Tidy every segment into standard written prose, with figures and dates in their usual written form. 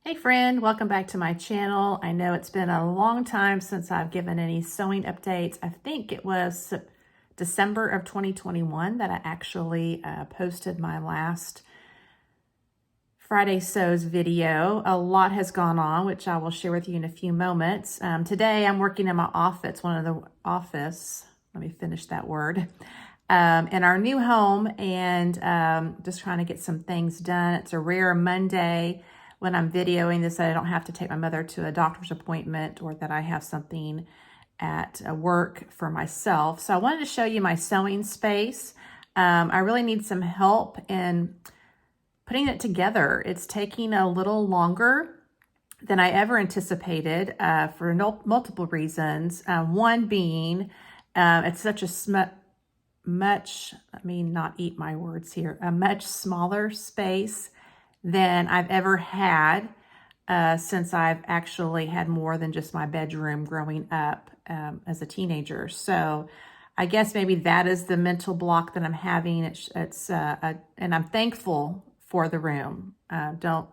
Hey friend, welcome back to my channel. I know it's been a long time since I've given any sewing updates. I think it was December of 2021 that I actually posted my last Friday Sews video. A lot has gone on, which I will share with you in a few moments. Today I'm working in my office, let me finish that word, in our new home, and just trying to get some things done. It's a rare Monday when I'm videoing this that I don't have to take my mother to a doctor's appointment or that I have something at work for myself. So I wanted to show you my sewing space. I really need some help in putting it together. It's taking a little longer than I ever anticipated for multiple reasons. One being it's such a let me not eat my words here, a much smaller space than I've ever had since I've actually had more than just my bedroom growing up as a teenager. So I guess maybe that is the mental block that I'm having. And I'm thankful for the room. Don't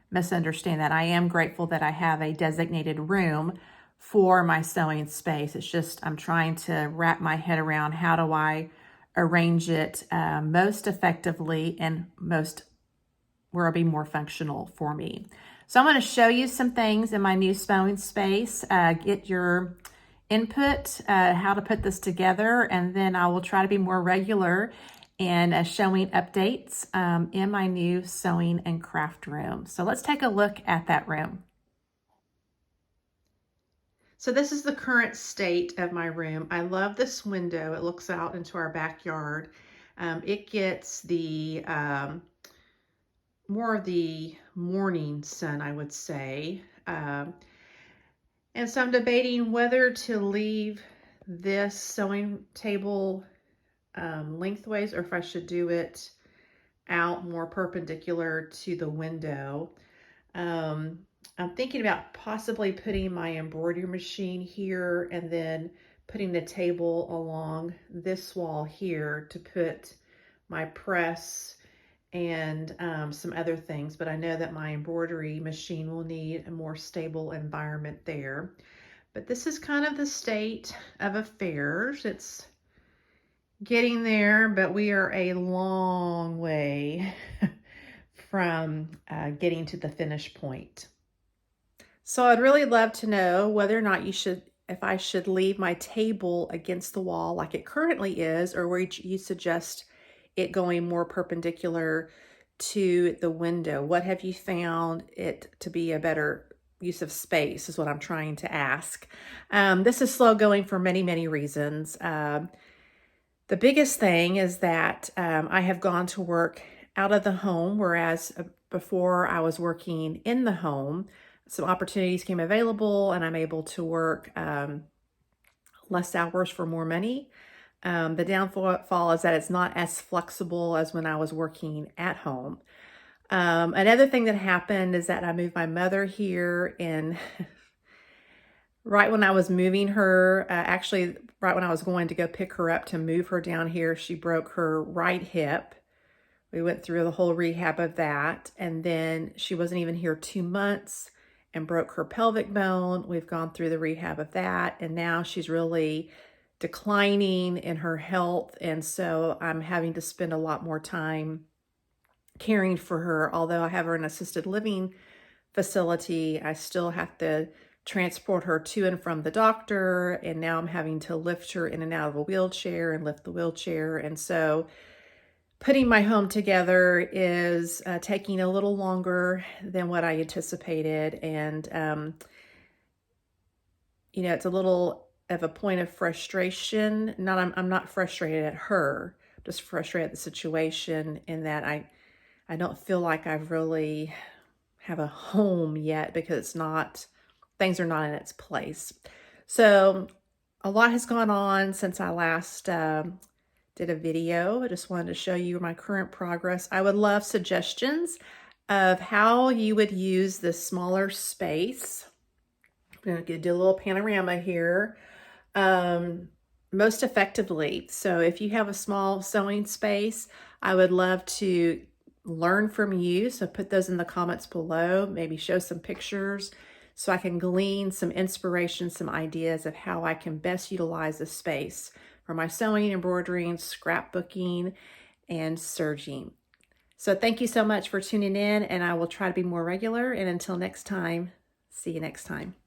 misunderstand that. I am grateful that I have a designated room for my sewing space. It's just I'm trying to wrap my head around how do I arrange it most effectively and where it'll be more functional for me. So I'm going to show you some things in my new sewing space, get your input, how to put this together, and then I will try to be more regular in showing updates in my new sewing and craft room. So let's take a look at that room. So this is the current state of my room. I love this window. It looks out into our backyard. It gets the more of the morning sun, I would say. And so I'm debating whether to leave this sewing table lengthways or if I should do it out more perpendicular to the window. I'm thinking about possibly putting my embroidery machine here and then putting the table along this wall here to put my press and some other things, but I know that my embroidery machine will need a more stable environment there. But this is kind of the state of affairs. It's getting there, but we are a long way from getting to the finish point. So I'd really love to know whether or not if I should leave my table against the wall like it currently is, or where you suggest it going more perpendicular to the window. What have you found it to be a better use of space is what I'm trying to ask. This is slow going for many, many reasons. The biggest thing is that I have gone to work out of the home, whereas before I was working in the home. Some opportunities came available and I'm able to work less hours for more money. The downfall is that it's not as flexible as when I was working at home. Another thing that happened is that I moved my mother here, and right when I was moving her, actually right when I was going to go pick her up to move her down here, she broke her right hip. We went through the whole rehab of that, and then she wasn't even here 2 months and broke her pelvic bone. We've gone through the rehab of that, and now she's really declining in her health, and so I'm having to spend a lot more time caring for her. Although I have her in an assisted living facility, I still have to transport her to and from the doctor, and now I'm having to lift her in and out of a wheelchair and lift the wheelchair. And so putting my home together is taking a little longer than what I anticipated, and it's a little of a point of frustration. I'm not frustrated at her, just frustrated at the situation, in that I don't feel like I've really have a home yet because things are not in its place. So a lot has gone on since I last did a video. I just wanted to show you my current progress. I would love suggestions of how you would use this smaller space. I'm going to do a little panorama here. Most effectively. So if you have a small sewing space, I would love to learn from you. So put those in the comments below, maybe show some pictures so I can glean some inspiration, some ideas of how I can best utilize this space for my sewing, embroidering, scrapbooking, and serging. So thank you so much for tuning in, and I will try to be more regular. And until next time, see you next time.